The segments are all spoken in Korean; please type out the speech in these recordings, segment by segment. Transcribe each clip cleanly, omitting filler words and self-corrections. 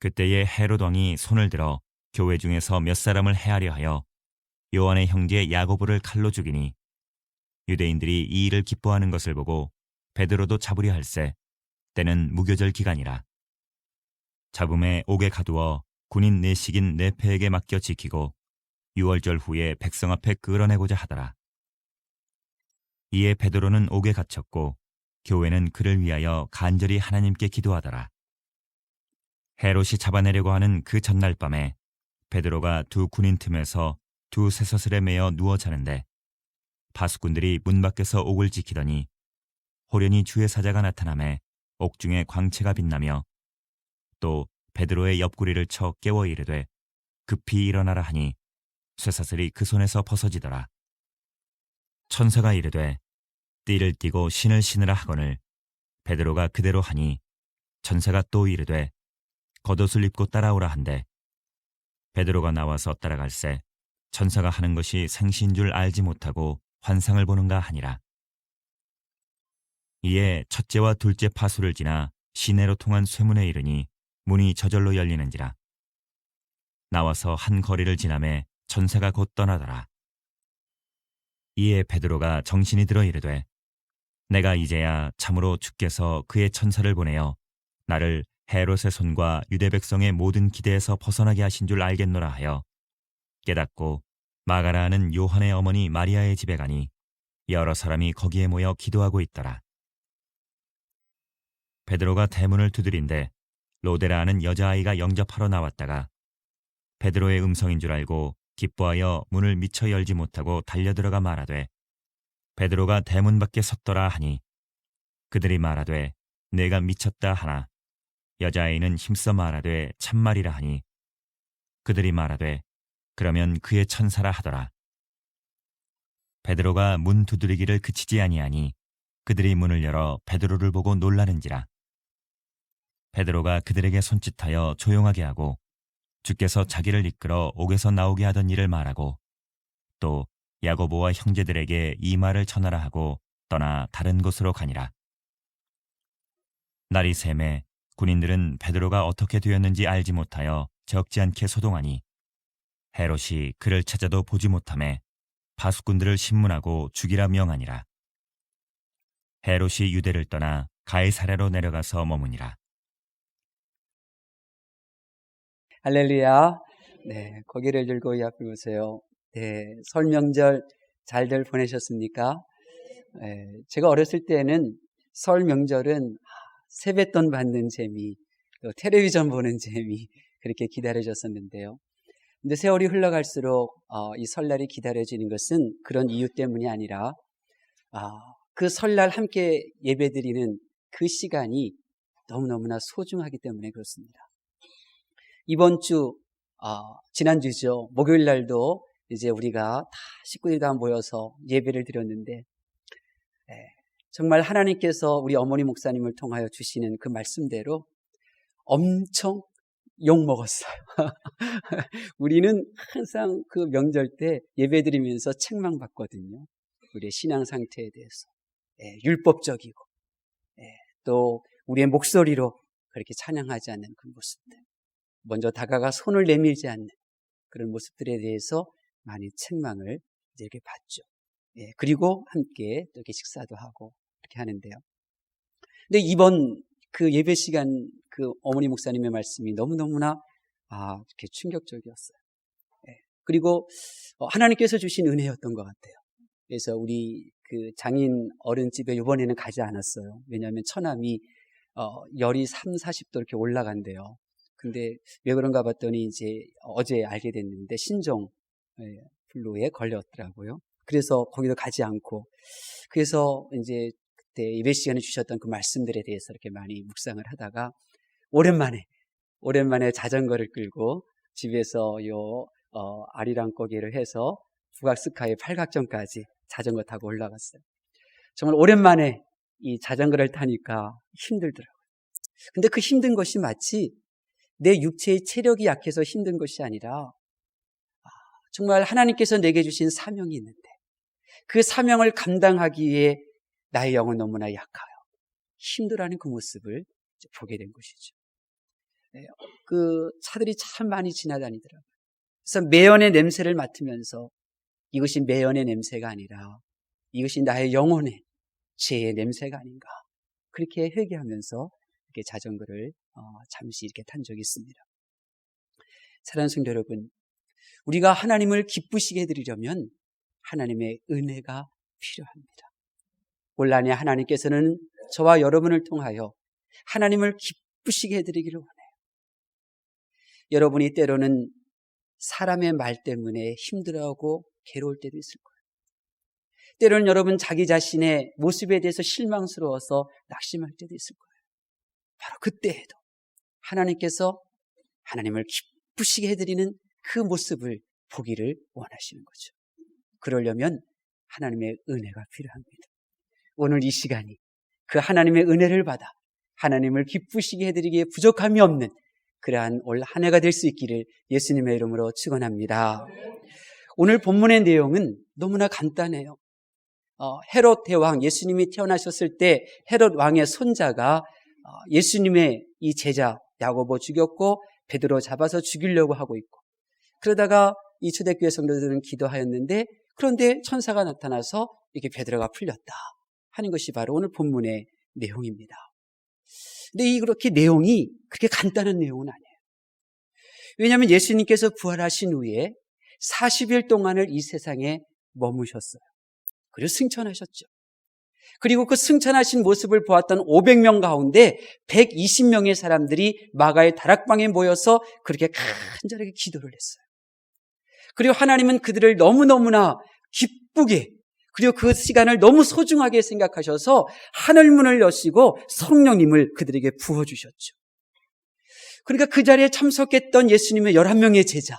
그때에 헤롯 왕이 손을 들어 교회 중에서 몇 사람을 해하려 하여 요한의 형제 야고보를 칼로 죽이니 유대인들이 이 일을 기뻐하는 것을 보고 베드로도 잡으려 할세 때는 무교절 기간이라. 잡음에 옥에 가두어 군인 내식인 네페에게 맡겨 지키고 6월절 후에 백성 앞에 끌어내고자 하더라. 이에 베드로는 옥에 갇혔고 교회는 그를 위하여 간절히 하나님께 기도하더라. 헤롯이 잡아내려고 하는 그 전날 밤에 베드로가 두 군인 틈에서 두 쇠사슬에 매어 누워 자는데 파수꾼들이 문 밖에서 옥을 지키더니 호련히 주의 사자가 나타나매 옥중에 광채가 빛나며 또 베드로의 옆구리를 쳐 깨워 이르되 급히 일어나라 하니 쇠사슬이 그 손에서 벗어지더라. 천사가 이르되 띠를 띠고 신을 신으라 하거늘 베드로가 그대로 하니 천사가 또 이르되 겉옷을 입고 따라오라 한대 베드로가 나와서 따라갈새 천사가 하는 것이 생시인 줄 알지 못하고 환상을 보는가 하니라. 이에 첫째와 둘째 파수를 지나 시내로 통한 쇠문에 이르니 문이 저절로 열리는지라. 나와서 한 거리를 지나매 천사가 곧 떠나더라. 이에 베드로가 정신이 들어 이르되 내가 이제야 참으로 주께서 그의 천사를 보내어 나를 헤롯의 손과 유대 백성의 모든 기대에서 벗어나게 하신 줄 알겠노라 하여 깨닫고 마가라 하는 요한의 어머니 마리아의 집에 가니 여러 사람이 거기에 모여 기도하고 있더라. 베드로가 대문을 두드린데 로데라 하는 여자아이가 영접하러 나왔다가 베드로의 음성인 줄 알고 기뻐하여 문을 미처 열지 못하고 달려들어가 말하되 베드로가 대문 밖에 섰더라 하니 그들이 말하되 내가 미쳤다 하나 여자아이는 힘써 말하되 참말이라 하니 그들이 말하되 그러면 그의 천사라 하더라. 베드로가 문 두드리기를 그치지 아니하니 그들이 문을 열어 베드로를 보고 놀라는지라. 베드로가 그들에게 손짓하여 조용하게 하고 주께서 자기를 이끌어 옥에서 나오게 하던 일을 말하고 또 야고보와 형제들에게 이 말을 전하라 하고 떠나 다른 곳으로 가니라. 날이 새매 군인들은 베드로가 어떻게 되었는지 알지 못하여 적지 않게 소동하니 헤롯이 그를 찾아도 보지 못하매 파수꾼들을 신문하고 죽이라 명하니라. 헤롯이 유대를 떠나 가이사랴로 내려가서 머무니라. 할렐루야. 네, 고개를 들고 이 앞을 보세요. 네, 설 명절 잘들 보내셨습니까? 네, 제가 어렸을 때는 설 명절은 세뱃돈 받는 재미, 또 텔레비전 보는 재미 그렇게 기다려졌었는데요. 근데 세월이 흘러갈수록 이 설날이 기다려지는 것은 그런 이유 때문이 아니라 그 설날 함께 예배드리는 그 시간이 너무너무나 소중하기 때문에 그렇습니다. 이번 주, 지난주죠. 목요일 날도 이제 우리가 다 식구들이 다 모여서 예배를 드렸는데, 정말 하나님께서 우리 어머니 목사님을 통하여 주시는 그 말씀대로 엄청 욕먹었어요. 우리는 항상 그 명절 때 예배 드리면서 책망받거든요. 우리의 신앙 상태에 대해서. 율법적이고, 또 우리의 목소리로 그렇게 찬양하지 않는 그 모습들. 먼저 다가가 손을 내밀지 않는 그런 모습들에 대해서 많이 책망을 이렇게 받죠. 그리고 함께 또 이렇게 식사도 하고 이렇게 하는데요. 근데 이번 그 예배 시간 그 어머니 목사님의 말씀이 너무너무나 이렇게 충격적이었어요. 그리고 하나님께서 주신 은혜였던 것 같아요. 그래서 우리 그 장인 어른 집에 이번에는 가지 않았어요. 왜냐하면 처남이 열이 30, 40도 이렇게 올라간대요. 근데 왜 그런가 봤더니 이제 어제 알게 됐는데 신종 플루에 걸렸더라고요. 그래서 거기도 가지 않고 그래서 이제 그때 예배 시간에 주셨던 그 말씀들에 대해서 이렇게 많이 묵상을 하다가 오랜만에 자전거를 끌고 집에서 아리랑 고개를 해서 북악스카이 팔각정까지 자전거 타고 올라갔어요. 정말 오랜만에 이 자전거를 타니까 힘들더라고요. 근데 그 힘든 것이 마치 내 육체의 체력이 약해서 힘든 것이 아니라 정말 하나님께서 내게 주신 사명이 있는데 그 사명을 감당하기 위해 나의 영은 너무나 약하여 힘들어하는 그 모습을 보게 된 것이죠. 그 차들이 참 많이 지나다니더라고요. 그래서 매연의 냄새를 맡으면서 이것이 매연의 냄새가 아니라 이것이 나의 영혼의 죄의 냄새가 아닌가, 그렇게 회개하면서 이렇게 자전거를 잠시 이렇게 탄 적이 있습니다. 사랑하는 성도 여러분, 우리가 하나님을 기쁘시게 해드리려면 하나님의 은혜가 필요합니다. 올 한해 하나님께서는 저와 여러분을 통하여 하나님을 기쁘시게 해드리기를 원해요. 여러분이 때로는 사람의 말 때문에 힘들어하고 괴로울 때도 있을 거예요. 때로는 여러분 자기 자신의 모습에 대해서 실망스러워서 낙심할 때도 있을 거예요. 바로 그때에도 하나님께서 하나님을 기쁘시게 해드리는 그 모습을 보기를 원하시는 거죠. 그러려면 하나님의 은혜가 필요합니다. 오늘 이 시간이 그 하나님의 은혜를 받아 하나님을 기쁘시게 해드리기에 부족함이 없는 그러한 올 한 해가 될 수 있기를 예수님의 이름으로 축원합니다. 오늘 본문의 내용은 너무나 간단해요. 헤롯 대왕, 예수님이 태어나셨을 때 헤롯 왕의 손자가 예수님의 이 제자 야고보 죽였고 베드로 잡아서 죽이려고 하고 있고, 그러다가 이 초대교회 성도들은 기도하였는데 그런데 천사가 나타나서 이렇게 베드로가 풀렸다 하는 것이 바로 오늘 본문의 내용입니다. 근데 그렇게 내용이 그렇게 간단한 내용은 아니에요. 왜냐하면 예수님께서 부활하신 후에 40일 동안을 이 세상에 머무셨어요. 그리고 승천하셨죠. 그리고 그 승천하신 모습을 보았던 500명 가운데 120명의 사람들이 마가의 다락방에 모여서 그렇게 간절하게 기도를 했어요. 그리고 하나님은 그들을 너무너무나 기쁘게, 그리고 그 시간을 너무 소중하게 생각하셔서 하늘문을 여시고 성령님을 그들에게 부어주셨죠. 그러니까 그 자리에 참석했던 예수님의 11명의 제자,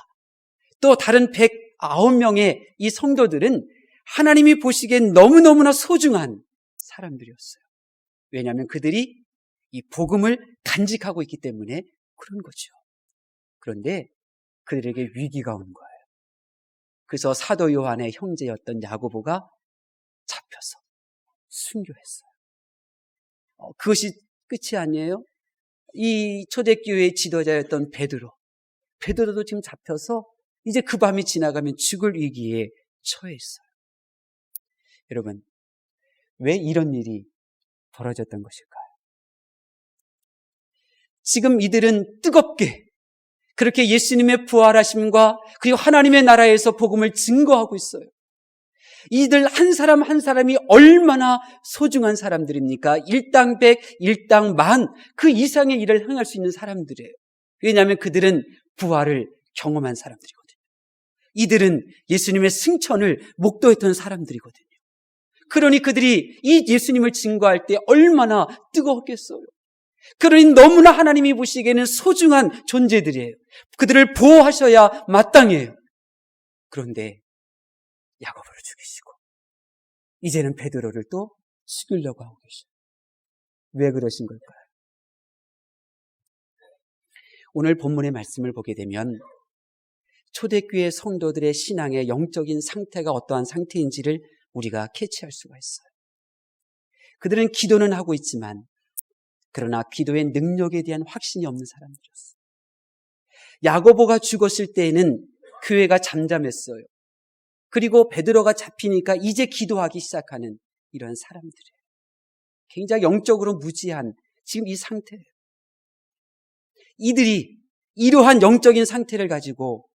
또 다른 109명의 이 성도들은 하나님이 보시기엔 너무너무나 소중한 사람들이었어요. 왜냐하면 그들이 이 복음을 간직하고 있기 때문에 그런 거죠. 그런데 그들에게 위기가 온 거예요. 그래서 사도 요한의 형제였던 야고보가 잡혀서 순교했어요. 그것이 끝이 아니에요. 이 초대교회의 지도자였던 베드로도 지금 잡혀서 이제 그 밤이 지나가면 죽을 위기에 처해 있어요. 여러분, 왜 이런 일이 벌어졌던 것일까요? 지금 이들은 뜨겁게 그렇게 예수님의 부활하심과 그리고 하나님의 나라에서 복음을 증거하고 있어요. 이들 한 사람 한 사람이 얼마나 소중한 사람들입니까? 일당 백, 일당 만, 그 이상의 일을 행할 수 있는 사람들이에요. 왜냐하면 그들은 부활을 경험한 사람들이거든요. 이들은 예수님의 승천을 목도했던 사람들이거든요. 그러니 그들이 이 예수님을 증거할 때 얼마나 뜨거웠겠어요. 그러니 너무나 하나님이 보시기에는 소중한 존재들이에요. 그들을 보호하셔야 마땅해요. 그런데 야고보를 죽이시고 이제는 베드로를 또 죽이려고 하고 계셔요. 왜 그러신 걸까요? 오늘 본문의 말씀을 보게 되면 초대교회 성도들의 신앙의 영적인 상태가 어떠한 상태인지를 우리가 캐치할 수가 있어요. 그들은 기도는 하고 있지만 그러나 기도의 능력에 대한 확신이 없는 사람들이었어요. 야고보가 죽었을 때에는 교회가 잠잠했어요. 그리고 베드로가 잡히니까 이제 기도하기 시작하는 이런 사람들이에요. 굉장히 영적으로 무지한 지금 이 상태예요. 이들이 이러한 영적인 상태를 가지고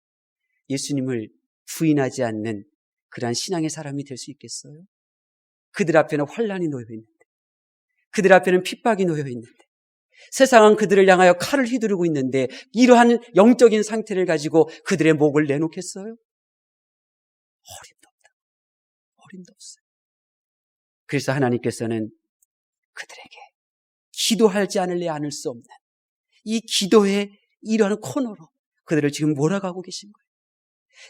예수님을 부인하지 않는 그러한 신앙의 사람이 될 수 있겠어요? 그들 앞에는 환난이 놓여 있는데, 그들 앞에는 핍박이 놓여 있는데, 세상은 그들을 향하여 칼을 휘두르고 있는데 이러한 영적인 상태를 가지고 그들의 목을 내놓겠어요? 어림도 없다. 어림도 없어요. 그래서 하나님께서는 그들에게 기도하지 않을래 않을 수 없는 이 기도의 이러한 코너로 그들을 지금 몰아가고 계신 거예요.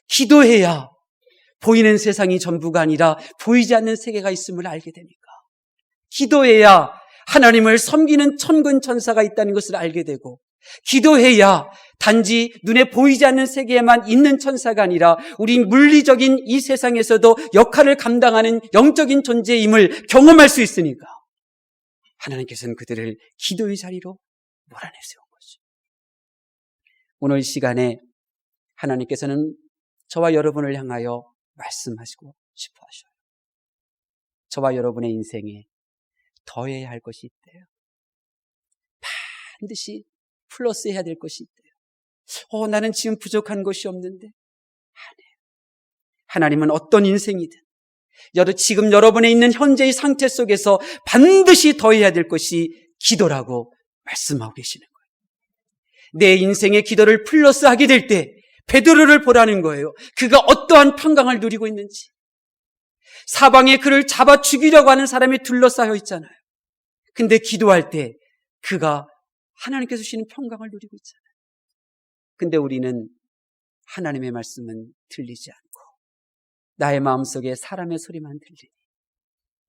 기도해야 보이는 세상이 전부가 아니라 보이지 않는 세계가 있음을 알게 됩니까? 기도해야 하나님을 섬기는 천군 천사가 있다는 것을 알게 되고, 기도해야 단지 눈에 보이지 않는 세계에만 있는 천사가 아니라 우리 물리적인 이 세상에서도 역할을 감당하는 영적인 존재임을 경험할 수 있으니까 하나님께서는 그들을 기도의 자리로 몰아내세운 거죠. 오늘 이 시간에 하나님께서는 저와 여러분을 향하여 말씀하시고 싶어 하셔요. 저와 여러분의 인생에 더해야 할 것이 있대요. 반드시 플러스해야 될 것이 있대요. 나는 지금 부족한 것이 없는데. 아니에요. 하나님은 어떤 인생이든 지금 여러분의 있는 현재의 상태 속에서 반드시 더해야 될 것이 기도라고 말씀하고 계시는 거예요. 내 인생의 기도를 플러스하게 될 때 베드로를 보라는 거예요. 그가 어떠한 평강을 누리고 있는지. 사방에 그를 잡아 죽이려고 하는 사람이 둘러싸여 있잖아요. 근데 기도할 때 그가 하나님께서 주시는 평강을 누리고 있잖아요. 근데 우리는 하나님의 말씀은 들리지 않고 나의 마음속에 사람의 소리만 들리니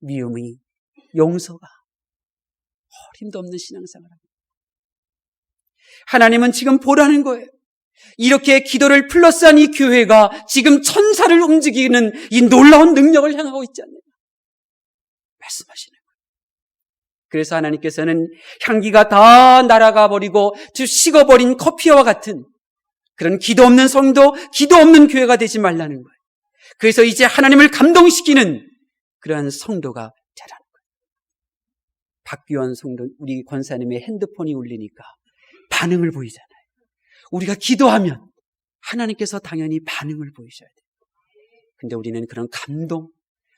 미움이, 용서가, 힘도 없는 신앙생활을 합니다. 하나님은 지금 보라는 거예요. 이렇게 기도를 플러스한 이 교회가 지금 천사를 움직이는 이 놀라운 능력을 향하고 있지 않느냐 말씀하시는 거예요. 그래서 하나님께서는 향기가 다 날아가 버리고 식어버린 커피와 같은 그런 기도 없는 성도, 기도 없는 교회가 되지 말라는 거예요. 그래서 이제 하나님을 감동시키는 그러한 성도가 되라는 거예요. 박규원 성도, 우리 권사님의 핸드폰이 울리니까 반응을 보이잖아요. 우리가 기도하면 하나님께서 당연히 반응을 보이셔야 돼요. 근데 우리는 그런 감동,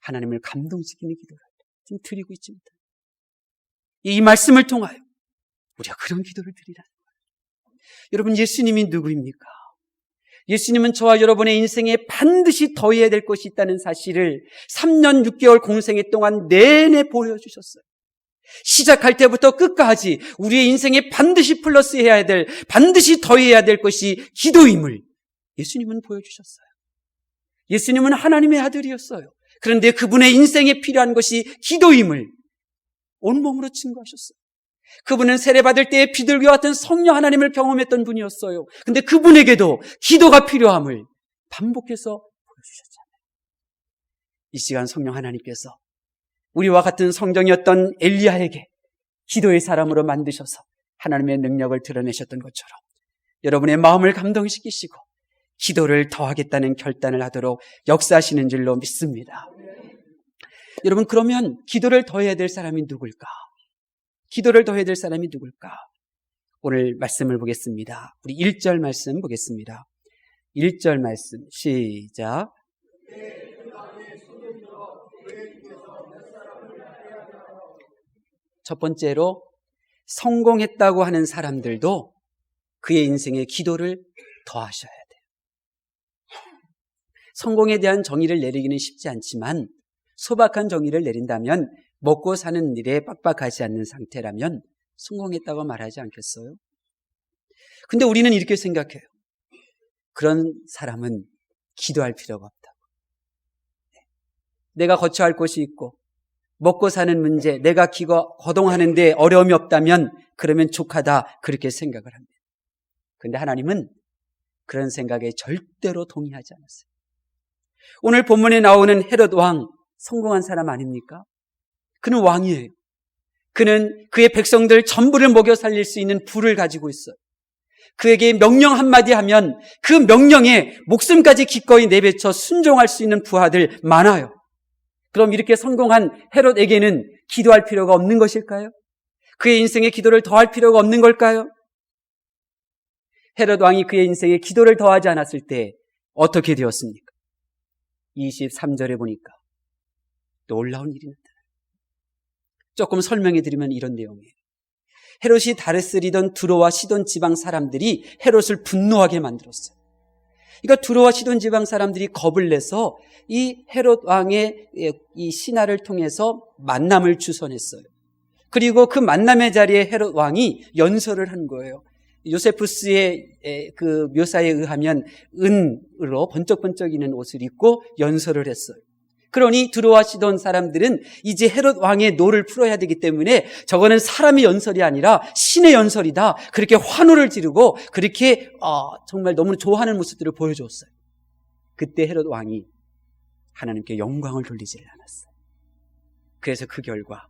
하나님을 감동시키는 기도를 좀 드리고 있지 못해요. 이 말씀을 통하여 우리가 그런 기도를 드리라는 거예요. 여러분, 예수님이 누구입니까? 예수님은 저와 여러분의 인생에 반드시 더해야 될 것이 있다는 사실을 3년 6개월 공생애 동안 내내 보여주셨어요. 시작할 때부터 끝까지 우리의 인생에 반드시 플러스해야 될, 반드시 더해야 될 것이 기도임을 예수님은 보여주셨어요. 예수님은 하나님의 아들이었어요. 그런데 그분의 인생에 필요한 것이 기도임을 온몸으로 증거하셨어요. 그분은 세례받을 때에 비둘기와 같은 성령 하나님을 경험했던 분이었어요. 근데 그분에게도 기도가 필요함을 반복해서 보여주셨잖아요. 이 시간 성령 하나님께서 우리와 같은 성정이었던 엘리야에게 기도의 사람으로 만드셔서 하나님의 능력을 드러내셨던 것처럼 여러분의 마음을 감동시키시고 기도를 더하겠다는 결단을 하도록 역사하시는 줄로 믿습니다. 여러분, 그러면 기도를 더해야 될 사람이 누굴까? 기도를 더해야 될 사람이 누굴까? 오늘 말씀을 보겠습니다. 우리 1절 말씀 보겠습니다. 1절 말씀 시작. 첫 번째로 성공했다고 하는 사람들도 그의 인생에 기도를 더하셔야 돼요. 성공에 대한 정의를 내리기는 쉽지 않지만 소박한 정의를 내린다면 먹고 사는 일에 빡빡하지 않는 상태라면 성공했다고 말하지 않겠어요? 근데 우리는 이렇게 생각해요. 그런 사람은 기도할 필요가 없다고. 내가 거쳐야 할 곳이 있고 먹고 사는 문제, 내가 거동하는데 어려움이 없다면 그러면 족하다, 그렇게 생각을 합니다. 그런데 하나님은 그런 생각에 절대로 동의하지 않았어요. 오늘 본문에 나오는 헤롯 왕, 성공한 사람 아닙니까? 그는 왕이에요. 그는 그의 백성들 전부를 먹여 살릴 수 있는 부를 가지고 있어요. 그에게 명령 한마디 하면 그 명령에 목숨까지 기꺼이 내비쳐 순종할 수 있는 부하들 많아요. 그럼 이렇게 성공한 헤롯에게는 기도할 필요가 없는 것일까요? 그의 인생에 기도를 더할 필요가 없는 걸까요? 헤롯 왕이 그의 인생에 기도를 더하지 않았을 때 어떻게 되었습니까? 23절에 보니까 놀라운 일이 나타나요. 조금 설명해 드리면 이런 내용이에요. 헤롯이 다레스리던 두로와 시돈 지방 사람들이 헤롯을 분노하게 만들었어요. 그러니까 두로와 시돈 지방 사람들이 겁을 내서 이 헤롯 왕의 이 신하를 통해서 만남을 주선했어요. 그리고 그 만남의 자리에 헤롯 왕이 연설을 한 거예요. 요세푸스의 그 묘사에 의하면 은으로 번쩍번쩍이는 옷을 입고 연설을 했어요. 그러니 두로와 시돈 사람들은 이제 헤롯 왕의 노를 풀어야 되기 때문에 저거는 사람의 연설이 아니라 신의 연설이다, 그렇게 환호를 지르고 그렇게 정말 너무 좋아하는 모습들을 보여줬어요. 그때 헤롯 왕이 하나님께 영광을 돌리지 않았어요. 그래서 그 결과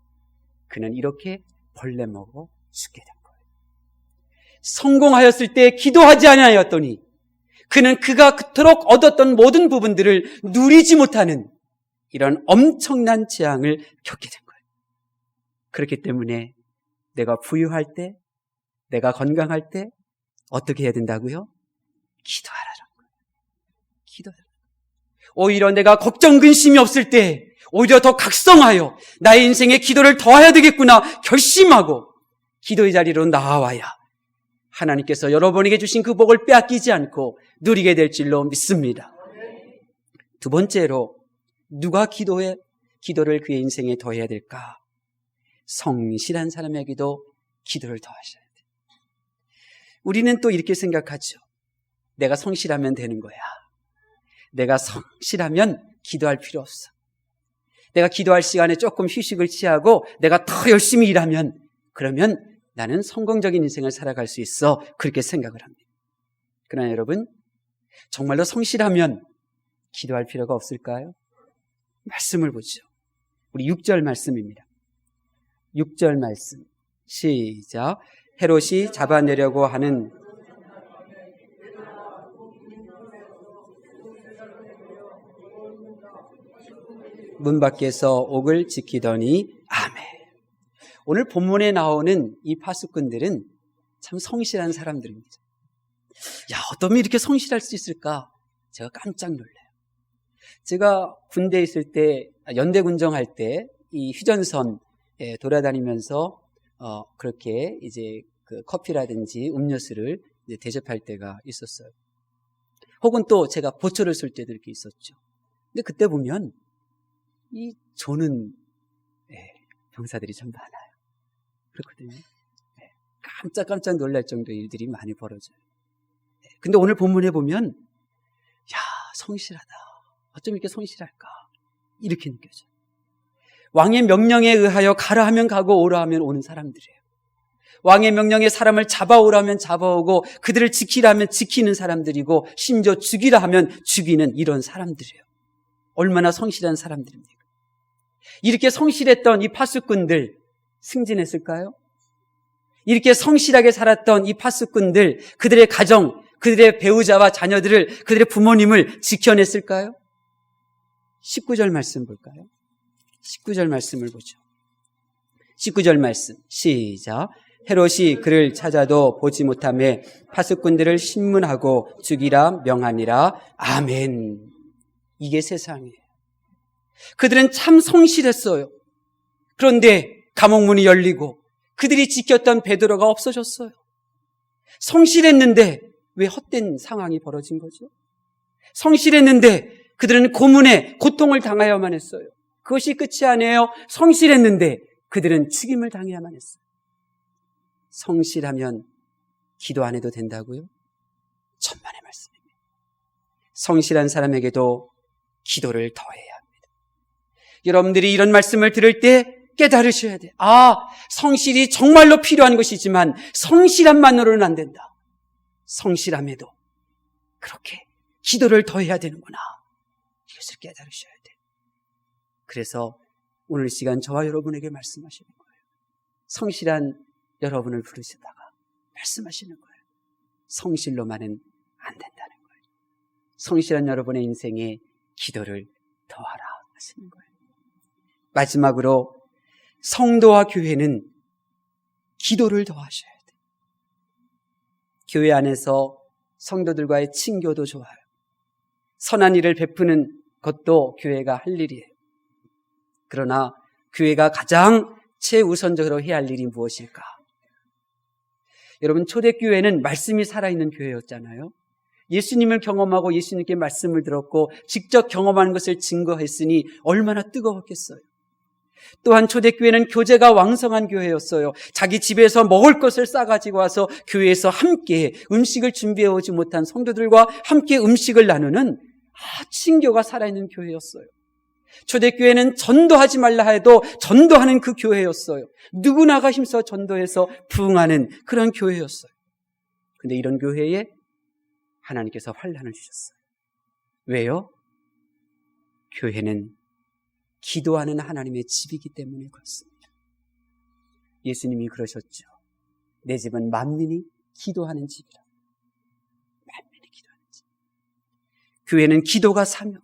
그는 이렇게 벌레 먹어 죽게 된 거예요. 성공하였을 때 기도하지 아니하였더니 그는 그가 그토록 얻었던 모든 부분들을 누리지 못하는 이런 엄청난 재앙을 겪게 된 거예요. 그렇기 때문에 내가 부유할 때, 내가 건강할 때 어떻게 해야 된다고요? 기도하라는 거예요. 기도하라. 오히려 내가 걱정, 근심이 없을 때 오히려 더 각성하여 나의 인생에 기도를 더해야 되겠구나 결심하고 기도의 자리로 나와야 하나님께서 여러분에게 주신 그 복을 빼앗기지 않고 누리게 될 줄로 믿습니다. 두 번째로 누가 기도를 그의 인생에 더해야 될까? 성실한 사람에게도 기도를 더하셔야 돼요. 우리는 또 이렇게 생각하죠. 내가 성실하면 되는 거야. 내가 성실하면 기도할 필요 없어. 내가 기도할 시간에 조금 휴식을 취하고 내가 더 열심히 일하면 그러면 나는 성공적인 인생을 살아갈 수 있어. 그렇게 생각을 합니다. 그러나 여러분, 정말로 성실하면 기도할 필요가 없을까요? 말씀을 보죠. 우리 6절 말씀입니다. 6절 말씀 시작. 헤롯이 잡아내려고 하는 문 밖에서 옥을 지키더니 아멘. 오늘 본문에 나오는 이 파수꾼들은 참 성실한 사람들입니다. 야, 어떻게 이렇게 성실할 수 있을까? 제가 깜짝 놀라요. 제가 군대에 있을 때, 연대 군정할 때 이 휴전선에 돌아다니면서 그렇게 이제 그 커피라든지 음료수를 이제 대접할 때가 있었어요. 혹은 또 제가 보초를 쏠 때도 이렇게 있었죠. 근데 그때 보면 이 조는 병사들이 참 많아요. 그렇거든요. 깜짝 놀랄 정도의 일들이 많이 벌어져요. 근데 오늘 본문에 보면 야, 성실하다. 어쩜 이렇게 성실할까? 이렇게 느껴져요. 왕의 명령에 의하여 가라 하면 가고 오라 하면 오는 사람들이에요. 왕의 명령에 사람을 잡아오라 하면 잡아오고 그들을 지키라 하면 지키는 사람들이고 심지어 죽이라 하면 죽이는 이런 사람들이에요. 얼마나 성실한 사람들입니까? 이렇게 성실했던 이 파수꾼들 승진했을까요? 이렇게 성실하게 살았던 이 파수꾼들 그들의 가정, 그들의 배우자와 자녀들을, 그들의 부모님을 지켜냈을까요? 19절 말씀 볼까요? 19절 말씀을 보죠. 19절 말씀 시작. 헤롯이 그를 찾아도 보지 못하매 파수꾼들을 신문하고 죽이라 명하니라. 아멘. 이게 세상이에요. 그들은 참 성실했어요. 그런데 감옥문이 열리고 그들이 지켰던 베드로가 없어졌어요. 성실했는데 왜 헛된 상황이 벌어진 거죠? 성실했는데 그들은 고문에 고통을 당하여야만 했어요. 그것이 끝이 아니에요. 성실했는데 그들은 죽임을 당해야만 했어요. 성실하면 기도 안 해도 된다고요? 천만의 말씀입니다. 성실한 사람에게도 기도를 더해야 합니다. 여러분들이 이런 말씀을 들을 때 깨달으셔야 돼요. 아, 성실이 정말로 필요한 것이지만 성실함만으로는 안 된다. 성실함에도 그렇게 기도를 더해야 되는구나. 이것을 깨달으셔야 돼요. 그래서 오늘 시간 저와 여러분에게 말씀하시는 거예요. 성실한 여러분을 부르시다가 말씀하시는 거예요. 성실로만은 안 된다는 거예요. 성실한 여러분의 인생에 기도를 더하라 하시는 거예요. 마지막으로 성도와 교회는 기도를 더하셔야 돼요. 교회 안에서 성도들과의 친교도 좋아요. 선한 일을 베푸는 것도 교회가 할 일이에요. 그러나 교회가 가장 최우선적으로 해야 할 일이 무엇일까? 여러분, 초대교회는 말씀이 살아있는 교회였잖아요. 예수님을 경험하고 예수님께 말씀을 들었고 직접 경험하는 것을 증거했으니 얼마나 뜨거웠겠어요. 또한 초대교회는 교제가 왕성한 교회였어요. 자기 집에서 먹을 것을 싸가지고 와서 교회에서 함께 음식을 준비해 오지 못한 성도들과 함께 음식을 나누는 친교가 살아있는 교회였어요. 초대교회는 전도하지 말라 해도 전도하는 그 교회였어요. 누구나가 힘써 전도해서 부응하는 그런 교회였어요. 근데 이런 교회에 하나님께서 환난을 주셨어요. 왜요? 교회는 기도하는 하나님의 집이기 때문에 그렇습니다. 예수님이 그러셨죠. 내 집은 만민이 기도하는 집이라. 만민이 기도하는 집. 교회는 기도가 사명이에요.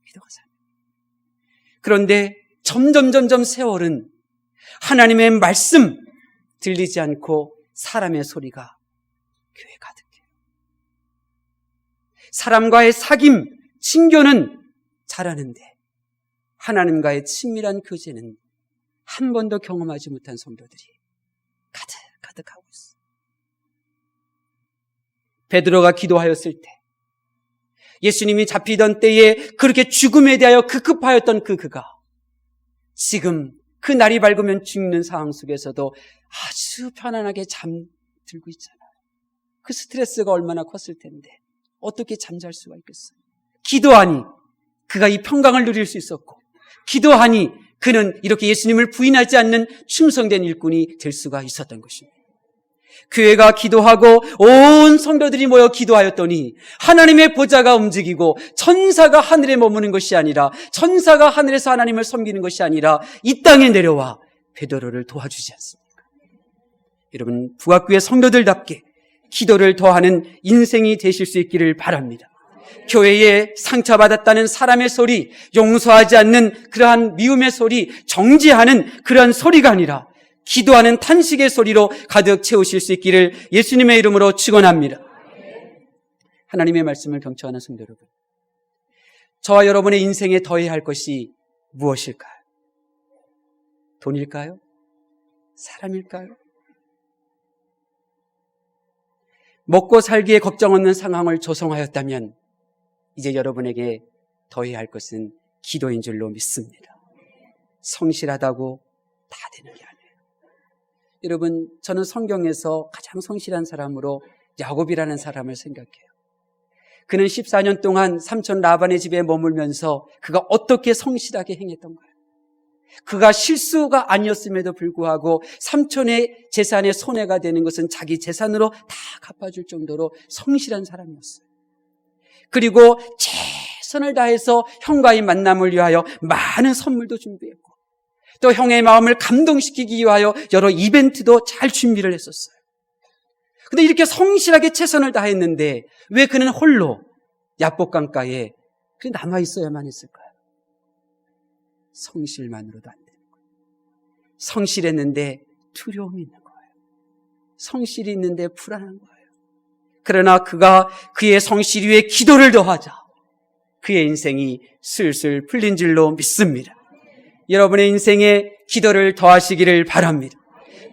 기도가 사명. 그런데 점점 세월은 하나님의 말씀 들리지 않고 사람의 소리가 교회에 가득해요. 사람과의 사귐, 친교는 잘하는데 하나님과의 친밀한 교제는 한 번도 경험하지 못한 성도들이 가득하고 있어요. 베드로가 기도하였을 때, 예수님이 잡히던 때에 그렇게 죽음에 대하여 급급하였던 그가 지금 그 날이 밝으면 죽는 상황 속에서도 아주 편안하게 잠들고 있잖아요. 그 스트레스가 얼마나 컸을 텐데 어떻게 잠잘 수가 있겠어요? 기도하니 그가 이 평강을 누릴 수 있었고, 기도하니 그는 이렇게 예수님을 부인하지 않는 충성된 일꾼이 될 수가 있었던 것입니다. 교회가 기도하고 온 성도들이 모여 기도하였더니 하나님의 보좌가 움직이고 천사가 하늘에 머무는 것이 아니라, 천사가 하늘에서 하나님을 섬기는 것이 아니라 이 땅에 내려와 베드로를 도와주지 않습니까? 여러분, 북악교회 성도들답게 기도를 더하는 인생이 되실 수 있기를 바랍니다. 교회에 상처받았다는 사람의 소리, 용서하지 않는 그러한 미움의 소리, 정죄하는 그러한 소리가 아니라 기도하는 탄식의 소리로 가득 채우실 수 있기를 예수님의 이름으로 축원합니다. 하나님의 말씀을 경청하는 성도 여러분, 저와 여러분의 인생에 더해야 할 것이 무엇일까요? 돈일까요? 사람일까요? 먹고 살기에 걱정 없는 상황을 조성하였다면 이제 여러분에게 더해야 할 것은 기도인 줄로 믿습니다. 성실하다고 다 되는 게 아니에요. 여러분, 저는 성경에서 가장 성실한 사람으로 야곱이라는 사람을 생각해요. 그는 14년 동안 삼촌 라반의 집에 머물면서 그가 어떻게 성실하게 행했던가요? 그가 실수가 아니었음에도 불구하고 삼촌의 재산에 손해가 되는 것은 자기 재산으로 다 갚아줄 정도로 성실한 사람이었어요. 그리고 최선을 다해서 형과의 만남을 위하여 많은 선물도 준비했고, 또 형의 마음을 감동시키기 위하여 여러 이벤트도 잘 준비를 했었어요. 근데 이렇게 성실하게 최선을 다했는데 왜 그는 홀로 야복강가에 남아있어야만 했을까요? 성실만으로도 안 되는 거예요. 성실했는데 두려움이 있는 거예요. 성실이 있는데 불안한 거예요. 그러나 그가 그의 성실 위에 기도를 더하자 그의 인생이 슬슬 풀린 줄로 믿습니다. 여러분의 인생에 기도를 더하시기를 바랍니다.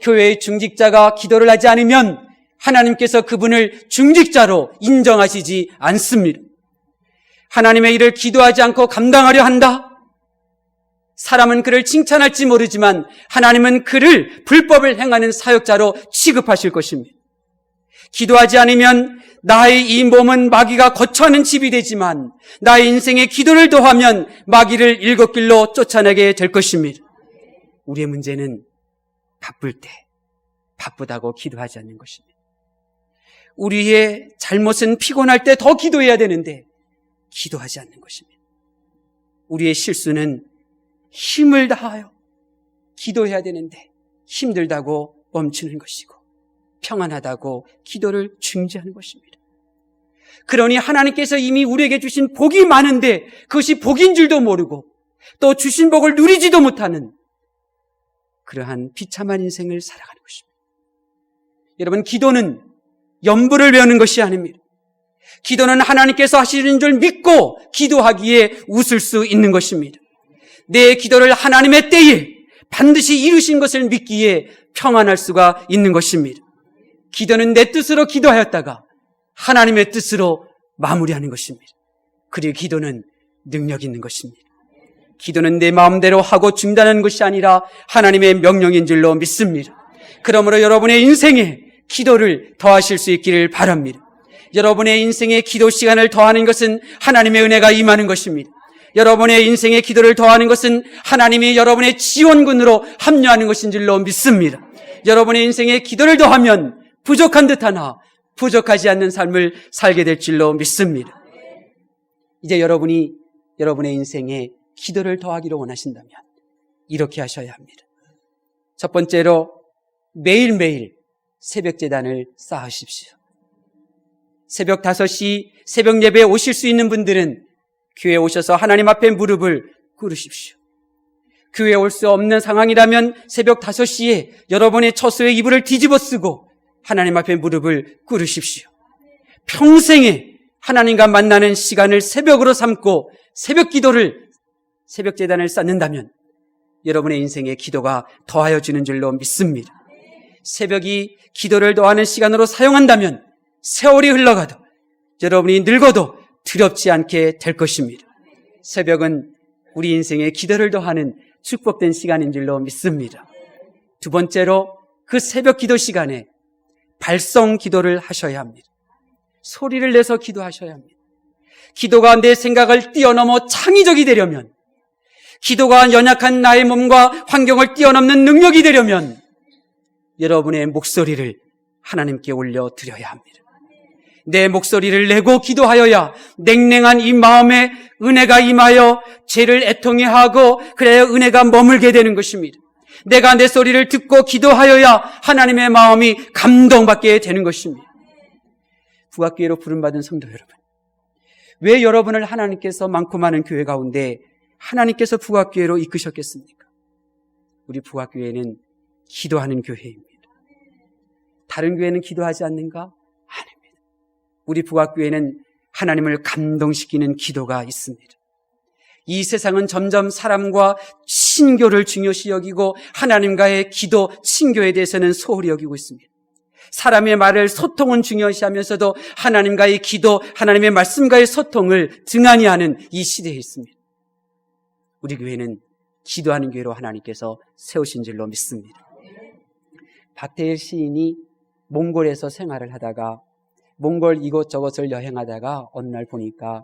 교회의 중직자가 기도를 하지 않으면 하나님께서 그분을 중직자로 인정하시지 않습니다. 하나님의 일을 기도하지 않고 감당하려 한다? 사람은 그를 칭찬할지 모르지만 하나님은 그를 불법을 행하는 사역자로 취급하실 것입니다. 기도하지 않으면 나의 이 몸은 마귀가 거처하는 집이 되지만 나의 인생에 기도를 더하면 마귀를 일곱 길로 쫓아내게 될 것입니다. 우리의 문제는 바쁠 때 바쁘다고 기도하지 않는 것입니다. 우리의 잘못은 피곤할 때 더 기도해야 되는데 기도하지 않는 것입니다. 우리의 실수는 힘을 다하여 기도해야 되는데 힘들다고 멈추는 것이고 평안하다고 기도를 중지하는 것입니다. 그러니 하나님께서 이미 우리에게 주신 복이 많은데 그것이 복인 줄도 모르고 또 주신 복을 누리지도 못하는 그러한 비참한 인생을 살아가는 것입니다. 여러분, 기도는 연부를 외우는 것이 아닙니다. 기도는 하나님께서 하시는 줄 믿고 기도하기에 웃을 수 있는 것입니다. 내 기도를 하나님의 때에 반드시 이루신 것을 믿기에 평안할 수가 있는 것입니다. 기도는 내 뜻으로 기도하였다가 하나님의 뜻으로 마무리하는 것입니다. 그리고 기도는 능력 있는 것입니다. 기도는 내 마음대로 하고 중단하는 것이 아니라 하나님의 명령인 줄로 믿습니다. 그러므로 여러분의 인생에 기도를 더하실 수 있기를 바랍니다. 여러분의 인생에 기도 시간을 더하는 것은 하나님의 은혜가 임하는 것입니다. 여러분의 인생에 기도를 더하는 것은 하나님이 여러분의 지원군으로 합류하는 것인 줄로 믿습니다. 여러분의 인생에 기도를 더하면 부족한 듯하나 부족하지 않는 삶을 살게 될 줄로 믿습니다. 이제 여러분이 여러분의 인생에 기도를 더하기를 원하신다면 이렇게 하셔야 합니다. 첫 번째로 매일매일 새벽 제단을 쌓으십시오. 새벽 5시 새벽 예배에 오실 수 있는 분들은 교회에 오셔서 하나님 앞에 무릎을 꿇으십시오. 교회에 올 수 없는 상황이라면 새벽 5시에 여러분의 처소의 이불을 뒤집어 쓰고 하나님 앞에 무릎을 꿇으십시오. 평생에 하나님과 만나는 시간을 새벽으로 삼고 새벽 기도를, 새벽 제단을 쌓는다면 여러분의 인생에 기도가 더하여 주는 줄로 믿습니다. 새벽이 기도를 더하는 시간으로 사용한다면 세월이 흘러가도 여러분이 늙어도 두렵지 않게 될 것입니다. 새벽은 우리 인생에 기도를 더하는 축복된 시간인 줄로 믿습니다. 두 번째로 그 새벽 기도 시간에 발성 기도를 하셔야 합니다. 소리를 내서 기도하셔야 합니다. 기도가 내 생각을 뛰어넘어 창의적이 되려면, 기도가 연약한 나의 몸과 환경을 뛰어넘는 능력이 되려면 여러분의 목소리를 하나님께 올려드려야 합니다. 내 목소리를 내고 기도하여야 냉랭한 이 마음에 은혜가 임하여 죄를 애통해 하고 그래야 은혜가 머물게 되는 것입니다. 내가 내 소리를 듣고 기도하여야 하나님의 마음이 감동받게 되는 것입니다. 부각교회로 부름받은 성도 여러분, 왜 여러분을 하나님께서 많고 많은 교회 가운데 하나님께서 부각교회로 이끄셨겠습니까? 우리 부각교회는 기도하는 교회입니다. 다른 교회는 기도하지 않는가? 아닙니다. 우리 부각교회는 하나님을 감동시키는 기도가 있습니다. 이 세상은 점점 사람과 친교를 중요시 여기고 하나님과의 기도, 친교에 대해서는 소홀히 여기고 있습니다. 사람의 말을, 소통은 중요시하면서도 하나님과의 기도, 하나님의 말씀과의 소통을 등한히 하는 이 시대에 있습니다. 우리 교회는 기도하는 교회로 하나님께서 세우신 줄로 믿습니다. 박태일 시인이 몽골에서 생활을 하다가 몽골 이곳저곳을 여행하다가 어느 날 보니까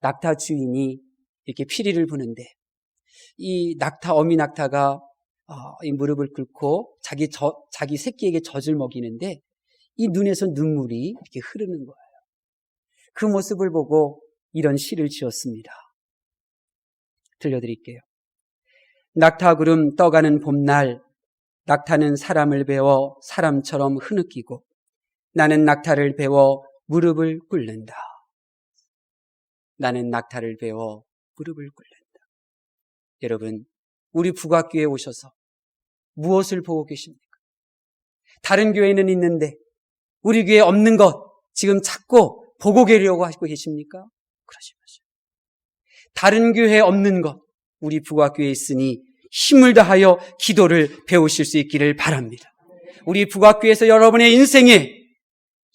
낙타 주인이 이렇게 피리를 부는데 이 낙타, 어미 낙타가 이 무릎을 꿇고 자기 새끼에게 젖을 먹이는데 이 눈에서 눈물이 이렇게 흐르는 거예요. 그 모습을 보고 이런 시를 지었습니다. 들려드릴게요. 낙타 구름 떠가는 봄날, 낙타는 사람을 배워 사람처럼 흐느끼고 나는 낙타를 배워 무릎을 꿇는다. 나는 낙타를 배워 무릎을 꿇는다. 여러분, 우리 부각교회에 오셔서 무엇을 보고 계십니까? 다른 교회는 있는데 우리 교회에 없는 것 지금 찾고 보고 계려고 하고 계십니까? 그러지 마세요. 다른 교회에 없는 것 우리 부각교회에 있으니 힘을 다하여 기도를 배우실 수 있기를 바랍니다. 우리 부각교회에서 여러분의 인생에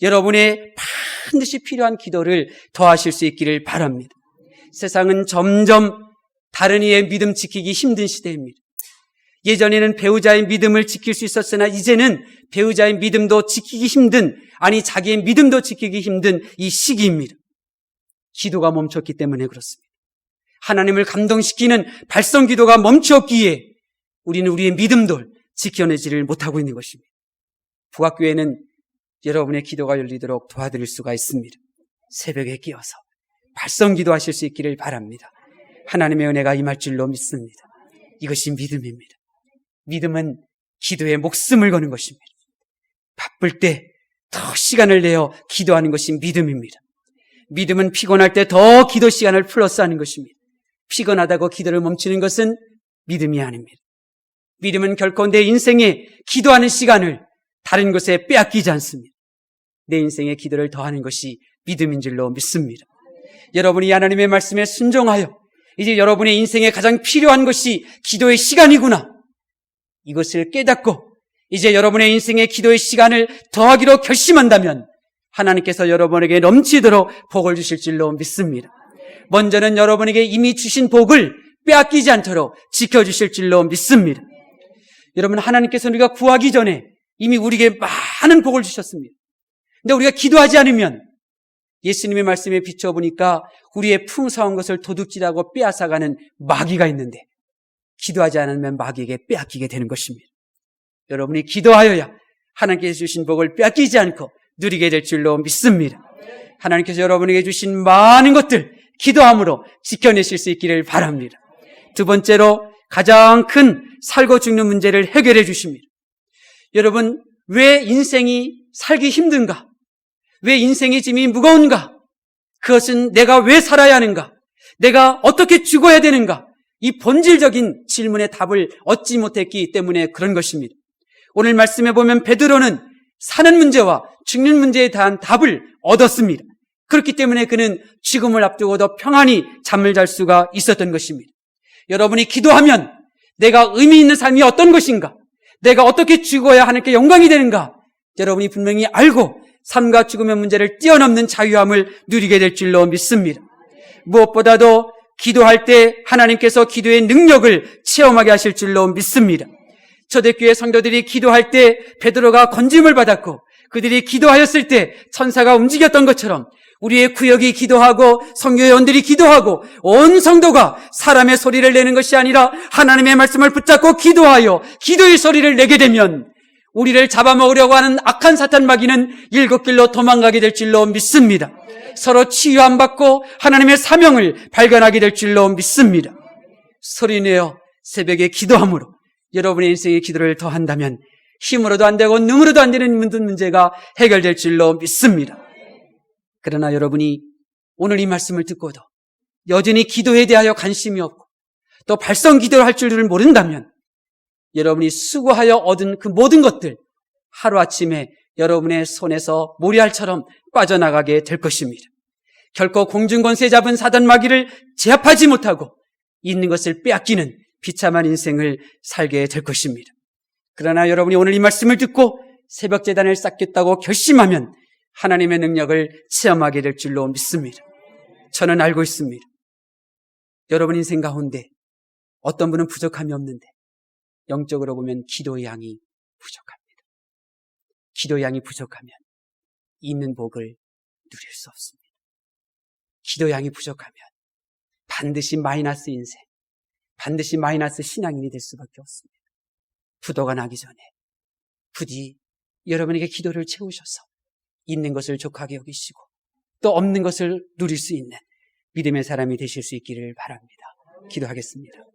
여러분의 반드시 필요한 기도를 더하실 수 있기를 바랍니다. 세상은 점점 다른 이의 믿음 지키기 힘든 시대입니다. 예전에는 배우자의 믿음을 지킬 수 있었으나 이제는 배우자의 믿음도 지키기 힘든, 아니 자기의 믿음도 지키기 힘든 이 시기입니다. 기도가 멈췄기 때문에 그렇습니다. 하나님을 감동시키는 발성 기도가 멈췄기에 우리는 우리의 믿음도 지켜내지를 못하고 있는 것입니다. 부각교회는 여러분의 기도가 열리도록 도와드릴 수가 있습니다. 새벽에 깨어서 발성 기도하실 수 있기를 바랍니다. 하나님의 은혜가 임할 줄로 믿습니다. 이것이 믿음입니다. 믿음은 기도에 목숨을 거는 것입니다. 바쁠 때 더 시간을 내어 기도하는 것이 믿음입니다. 믿음은 피곤할 때 더 기도 시간을 플러스하는 것입니다. 피곤하다고 기도를 멈추는 것은 믿음이 아닙니다. 믿음은 결코 내 인생에 기도하는 시간을 다른 곳에 빼앗기지 않습니다. 내 인생에 기도를 더하는 것이 믿음인 줄로 믿습니다. 여러분이 하나님의 말씀에 순종하여 이제 여러분의 인생에 가장 필요한 것이 기도의 시간이구나, 이것을 깨닫고 이제 여러분의 인생의 기도의 시간을 더하기로 결심한다면 하나님께서 여러분에게 넘치도록 복을 주실 줄로 믿습니다. 먼저는 여러분에게 이미 주신 복을 빼앗기지 않도록 지켜주실 줄로 믿습니다. 여러분, 하나님께서 우리가 구하기 전에 이미 우리에게 많은 복을 주셨습니다. 근데 우리가 기도하지 않으면 예수님의 말씀에 비춰보니까 우리의 풍성한 것을 도둑질하고 빼앗아가는 마귀가 있는데 기도하지 않으면 마귀에게 빼앗기게 되는 것입니다. 여러분이 기도하여야 하나님께서 주신 복을 빼앗기지 않고 누리게 될 줄로 믿습니다. 하나님께서 여러분에게 주신 많은 것들 기도함으로 지켜내실 수 있기를 바랍니다. 두 번째로 가장 큰 살고 죽는 문제를 해결해 주십니다. 여러분, 왜 인생이 살기 힘든가? 왜 인생의 짐이 무거운가? 그것은 내가 왜 살아야 하는가? 내가 어떻게 죽어야 되는가? 이 본질적인 질문의 답을 얻지 못했기 때문에 그런 것입니다. 오늘 말씀해 보면 베드로는 사는 문제와 죽는 문제에 대한 답을 얻었습니다. 그렇기 때문에 그는 죽음을 앞두고도 평안히 잠을 잘 수가 있었던 것입니다. 여러분이 기도하면 내가 의미 있는 삶이 어떤 것인가? 내가 어떻게 죽어야 하나님께 영광이 되는가? 여러분이 분명히 알고 삶과 죽음의 문제를 뛰어넘는 자유함을 누리게 될 줄로 믿습니다. 무엇보다도 기도할 때 하나님께서 기도의 능력을 체험하게 하실 줄로 믿습니다. 초대교회 성도들이 기도할 때 베드로가 건짐을 받았고 그들이 기도하였을 때 천사가 움직였던 것처럼 우리의 구역이 기도하고 성교회원들이 기도하고 온 성도가 사람의 소리를 내는 것이 아니라 하나님의 말씀을 붙잡고 기도하여 기도의 소리를 내게 되면 우리를 잡아먹으려고 하는 악한 사탄 마귀는 일곱 길로 도망가게 될 줄로 믿습니다. 서로 치유 안 받고 하나님의 사명을 발견하게 될 줄로 믿습니다. 소리내어 새벽에 기도함으로 여러분의 인생의 기도를 더한다면 힘으로도 안 되고 능으로도 안 되는 모든 문제가 해결될 줄로 믿습니다. 그러나 여러분이 오늘 이 말씀을 듣고도 여전히 기도에 대하여 관심이 없고 또 발성 기도를 할 줄을 모른다면 여러분이 수고하여 얻은 그 모든 것들 하루아침에 여러분의 손에서 모래알처럼 빠져나가게 될 것입니다. 결코 공중권세 잡은 사단 마귀를 제압하지 못하고 있는 것을 빼앗기는 비참한 인생을 살게 될 것입니다. 그러나 여러분이 오늘 이 말씀을 듣고 새벽 제단을 쌓겠다고 결심하면 하나님의 능력을 체험하게 될 줄로 믿습니다. 저는 알고 있습니다. 여러분 인생 가운데 어떤 분은 부족함이 없는데 영적으로 보면 기도의 양이 부족합니다. 기도의 양이 부족하면 있는 복을 누릴 수 없습니다. 기도의 양이 부족하면 반드시 마이너스 인생, 반드시 마이너스 신앙인이 될 수밖에 없습니다. 부도가 나기 전에 부디 여러분에게 기도를 채우셔서 있는 것을 족하게 여기시고 또 없는 것을 누릴 수 있는 믿음의 사람이 되실 수 있기를 바랍니다. 기도하겠습니다.